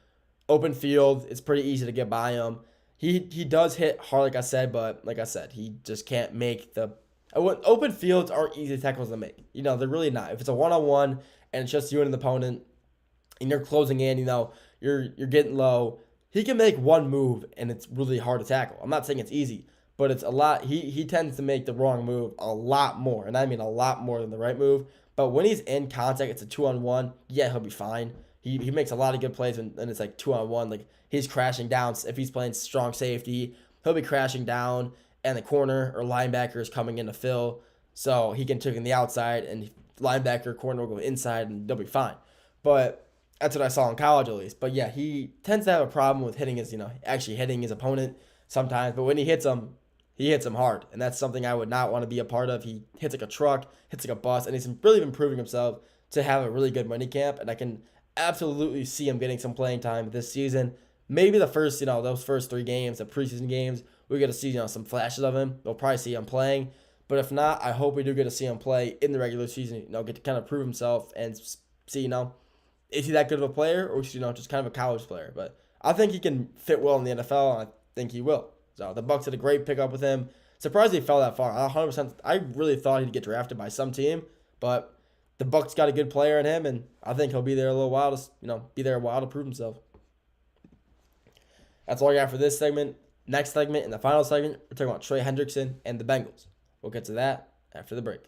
open field. It's pretty easy to get by him. He does hit hard, like I said, but like I said, he just can't make the open fields aren't easy tackles to make. They're really not. If it's a one-on-one and it's just you and an opponent and you're closing in, you're getting low, he can make one move and it's really hard to tackle. I'm not saying it's easy, but it's a lot. He tends to make the wrong move a lot more, and I mean a lot more than the right move. But when he's in contact, it's a 2-on-1. Yeah, he'll be fine. He makes a lot of good plays and it's like 2-on-1. Like he's crashing down. If he's playing strong safety, he'll be crashing down and the corner or linebacker is coming in to fill. So he can take in the outside and linebacker, corner will go inside and they'll be fine. But that's what I saw in college at least. But yeah, he tends to have a problem with hitting his, actually hitting his opponent sometimes. But when he hits him hard. And that's something I would not want to be a part of. He hits like a truck, hits like a bus, and he's really been proving himself to have a really good minicamp. And I can absolutely see him getting some playing time this season. Maybe the first, those first 3 games, the preseason games, we get to see, some flashes of him. We'll probably see him playing. But if not, I hope we do get to see him play in the regular season, get to kind of prove himself and see, is he that good of a player or is he, just kind of a college player? But I think he can fit well in the NFL, and I think he will. So the Bucs did a great pickup with him. Surprised he fell that far. 100%. I really thought he'd get drafted by some team, but the Bucs got a good player in him, and I think he'll be there a little while to prove himself. That's all I got for this segment. Next segment, in the final segment, we're talking about Trey Hendrickson and the Bengals. We'll get to that after the break.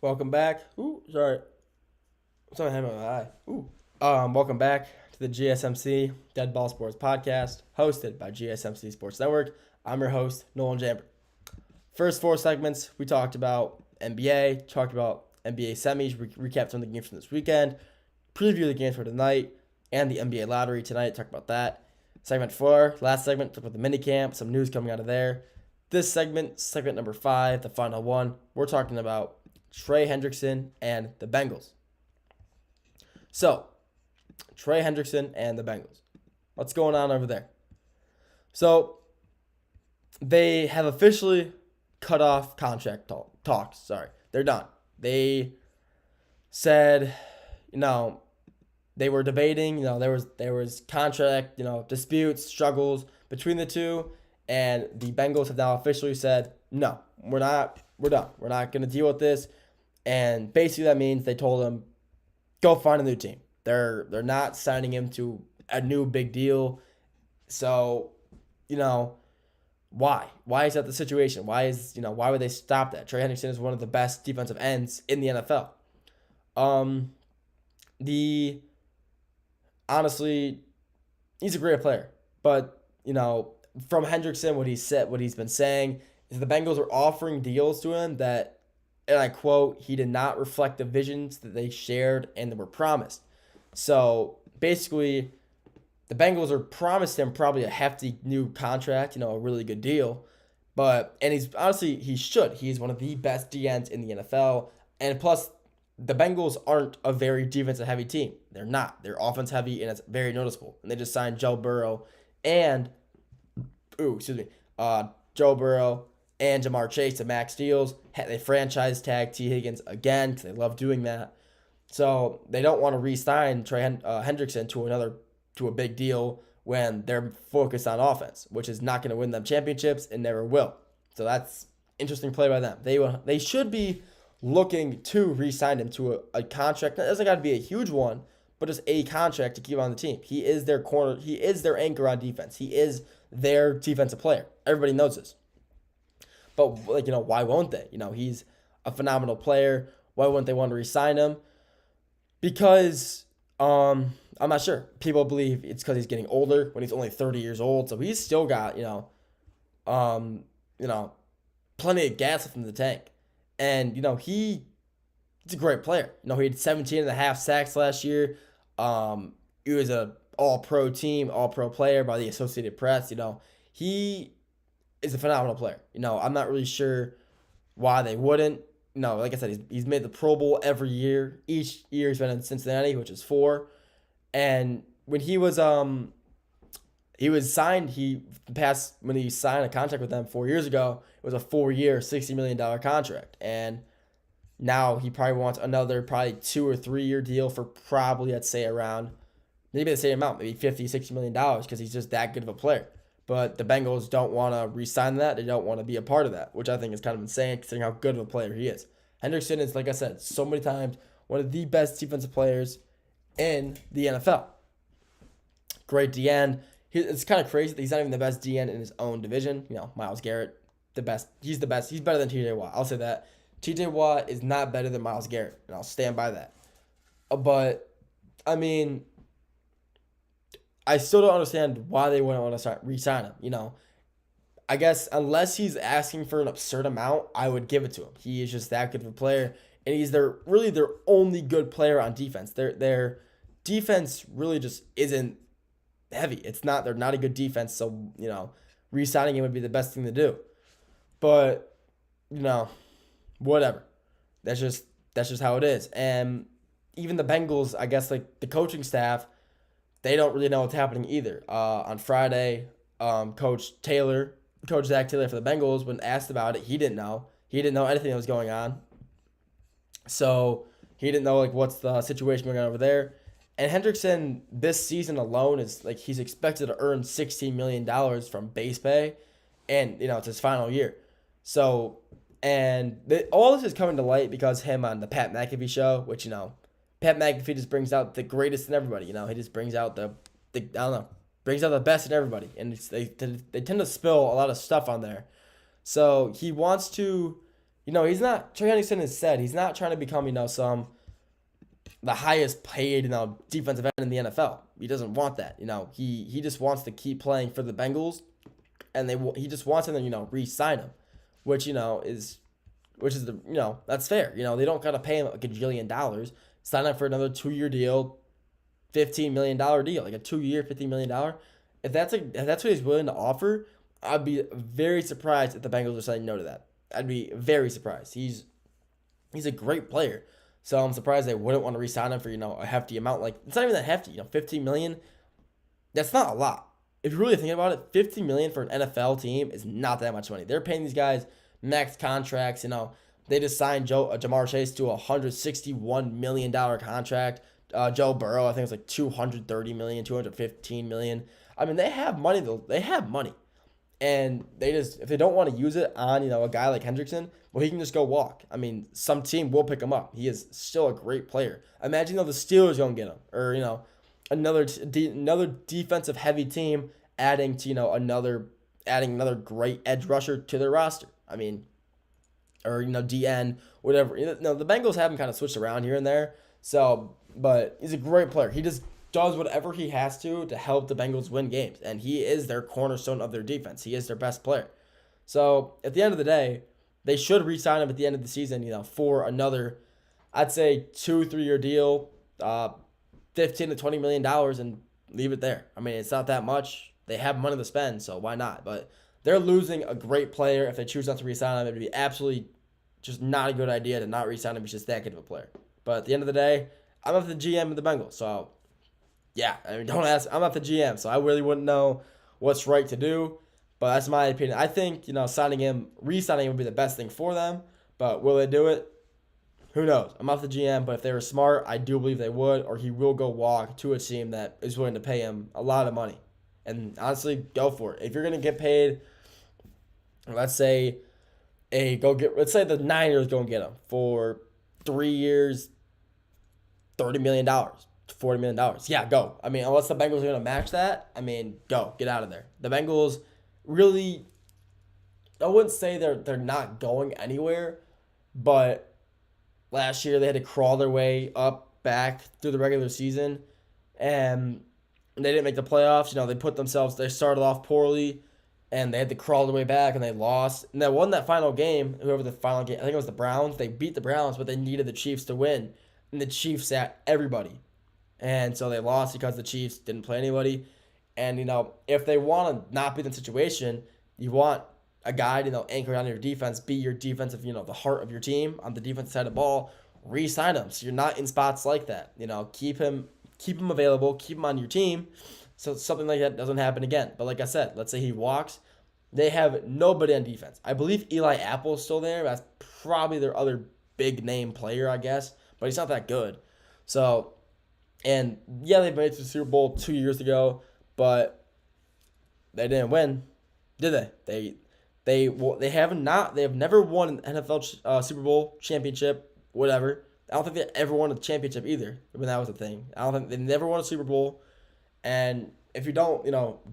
Welcome back. Something happened with my eye. Welcome back to the GSMC Dead Ball Sports Podcast, hosted by GSMC Sports Network. I'm your host, Nolan Jambert. First 4 segments, we talked about NBA, talked about NBA semis, recapped some of the games from this weekend, preview the games for tonight, and the NBA lottery tonight, talked about that. Segment 4, last segment, talked about the minicamp, some news coming out of there. This segment number 5, the final one, we're talking about Trey Hendrickson and the Bengals. So, Trey Hendrickson and the Bengals. What's going on over there? So, they have officially cut off contract talks. They're done. They said, they were debating, there was contract, disputes, struggles between the two, and the Bengals have now officially said, no, we're done. We're not going to deal with this. And basically that means they told him, go find a new team. They're not signing him to a new big deal. So, why? Why is that the situation? Why would they stop that? Trey Hendrickson is one of the best defensive ends in the NFL. Honestly, he's a great player. But, from Hendrickson, what he's been saying is the Bengals are offering deals to him that and I quote, he did not reflect the visions that they shared and that were promised. So basically, the Bengals are promised him probably a hefty new contract, a really good deal. And he's honestly, he should. He's one of the best DNs in the NFL. And plus, the Bengals aren't a very defensive heavy team. They're not. They're offense heavy, and it's very noticeable. And they just signed Joe Burrow and Jamar Chase to max deals. They franchise tag T. Higgins again because they love doing that. So they don't want to re-sign Trey Hendrickson to a big deal when they're focused on offense, which is not going to win them championships and never will. So that's interesting play by them. They should be looking to re-sign him to a contract. It doesn't got to be a huge one, but just a contract to keep on the team. He is their corner. He is their anchor on defense. He is their defensive player. Everybody knows this. But why won't they? He's a phenomenal player. Why wouldn't they want to re-sign him? Because I'm not sure. People believe it's because he's getting older when he's only 30 years old. So he's still got, plenty of gas left in the tank. And, he's a great player. He had 17 and a half sacks last year. He was an all-pro team, all-pro player by the Associated Press. He is a phenomenal player. I'm not really sure why they wouldn't. Like I said, he's made the Pro Bowl every year. Each year he's been in Cincinnati, which is 4. And when he was signed, when he signed a contract with them 4 years ago, it was a 4-year, $60 million contract. And now he probably wants another 2 or 3 year deal for probably, I'd say, around maybe the same amount, maybe $50, $60 million, because he's just that good of a player. But the Bengals don't want to re-sign that. They don't want to be a part of that, which I think is kind of insane considering how good of a player he is. Hendrickson is, like I said, so many times one of the best defensive players in the NFL. Great DN. It's kind of crazy that he's not even the best DN in his own division. Myles Garrett, the best. He's the best. He's better than TJ Watt. I'll say that. TJ Watt is not better than Myles Garrett, and I'll stand by that. But, I still don't understand why they wouldn't want to re-sign him. I guess unless he's asking for an absurd amount, I would give it to him. He is just that good of a player, and he's their only good player on defense. Their defense really just isn't heavy. They're not a good defense, so re-signing him would be the best thing to do. But whatever. That's just how it is. And even the Bengals, I guess, like the coaching staff, they don't really know what's happening either. On Friday, Coach Zach Taylor for the Bengals, when asked about it, he didn't know. He didn't know anything that was going on. So he didn't know what's the situation going on over there. And Hendrickson this season alone is he's expected to earn $16 million from base pay, and it's his final year. So all this is coming to light because him on the Pat McAfee show, which Pat McAfee just brings out the greatest in everybody. He just brings out brings out the best in everybody, and they tend to spill a lot of stuff on there. So he wants to, he's not. Trey Hendrickson has said he's not trying to become the highest paid defensive end in the NFL. He doesn't want that. He just wants to keep playing for the Bengals, and he just wants them to re-sign him, which is that's fair. They don't gotta pay him a gajillion dollars. Sign up for another 2-year deal, $15 million deal, like a 2-year, $15 million. If that's what he's willing to offer, I'd be very surprised if the Bengals are saying no to that. I'd be very surprised. He's a great player, so I'm surprised they wouldn't want to re-sign him for a hefty amount. It's not even that hefty. $15 million. That's not a lot. If you're really thinking about it, $50 million for an NFL team is not that much money. They're paying these guys max contracts. They just signed Jamar Chase to a $161 million contract. Joe Burrow, I think it's $230 million, $215 million. They have money though. They have money, and if they don't want to use it on a guy like Hendrickson, well, he can just go walk. Some team will pick him up. He is still a great player. Imagine the Steelers gonna get him, or another defensive heavy team adding another great edge rusher to their roster. Or DN, whatever. The Bengals have him kind of switched around here and there. So, but he's a great player. He just does whatever he has to help the Bengals win games, and he is their cornerstone of their defense. He is their best player. So at the end of the day, they should re-sign him at the end of the season, for another, I'd say 2-3 year deal, $15 to $20 million, and leave it there. I mean, it's not that much. They have money to spend, so why not? But they're losing a great player. If they choose not to re-sign him, it would be absolutely just not a good idea to not re-sign him. He's just that good of a player. But at the end of the day, I'm not the GM of the Bengals, so yeah, I mean, don't ask. I'm not the GM, so I really wouldn't know what's right to do. But that's my opinion. I think, re-signing him would be the best thing for them. But will they do it? Who knows? I'm not the GM, but if they were smart, I do believe they would, or he will go walk to a team that is willing to pay him a lot of money. And honestly, go for it. If you're going to get paid, let's say the Niners go and get him for 3 years, $30 million, $40 million. Yeah, go. I mean, unless the Bengals are going to match that, I mean, go. Get out of there. The Bengals really, I wouldn't say they're not going anywhere, but last year they had to crawl their way up back through the regular season, and they didn't make the playoffs. They started off poorly, and they had to crawl their way back, and they lost. And they won that final game, I think it was the Browns. They beat the Browns, but they needed the Chiefs to win, and the Chiefs sat everybody. And so they lost because the Chiefs didn't play anybody. And, if they want to not be in the situation, you want a guy to, anchor on your defense, be your defensive, the heart of your team on the defensive side of the ball, re-sign him. So you're not in spots like that. Keep him available, keep him on your team so something like that doesn't happen again. But like I said, let's say he walks. They have nobody on defense. I believe Eli Apple's still there. That's probably their other big name player, I guess. But he's not that good. So, and yeah, they made it to the Super Bowl 2 years ago, but they didn't win, did they? They have never won an NFL Super Bowl championship, whatever. I don't think they ever won a championship either, when that was a thing. I don't think they never won a Super Bowl. And if you don't,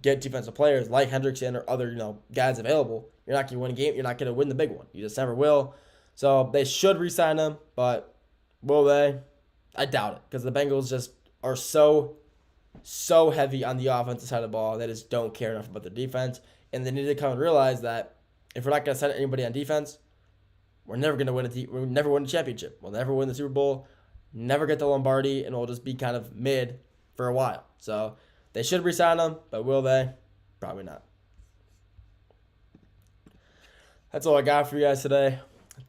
get defensive players like Hendrickson or other, guys available, you're not going to win a game. You're not going to win the big one. You just never will. So they should re-sign him, but will they? I doubt it, because the Bengals just are so heavy on the offensive side of the ball. They just don't care enough about their defense. And they need to come and realize that if we're not going to send anybody on defense, we're never going to win a championship. We'll never win the Super Bowl, never get the Lombardi, and we'll just be kind of mid for a while. So they should re-sign them, but will they? Probably not. That's all I got for you guys today.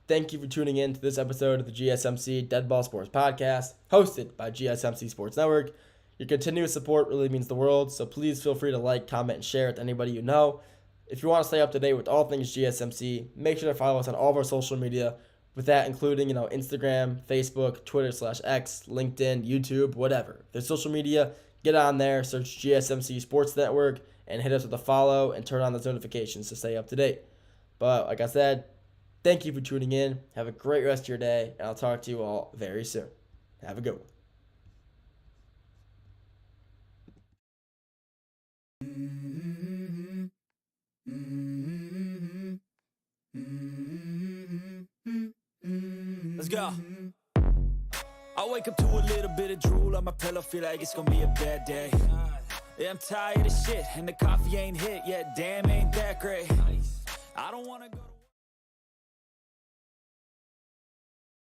Thank you for tuning in to this episode of the GSMC Dead Ball Sports Podcast, hosted by GSMC Sports Network. Your continuous support really means the world, so please feel free to like, comment, and share it to anybody you know. If you want to stay up to date with all things GSMC, make sure to follow us on all of our social media, with that including, Instagram, Facebook, Twitter/X, LinkedIn, YouTube, whatever. If there's social media, get on there, search GSMC Sports Network, and hit us with a follow and turn on those notifications to stay up to date. But like I said, thank you for tuning in. Have a great rest of your day, and I'll talk to you all very soon. Have a good one. Let's go. I wake up to a little bit of drool on my pillow, feel like it's gonna be a bad day. Yeah, I'm tired of shit, and the coffee ain't hit yet, damn, ain't that great. I don't wanna go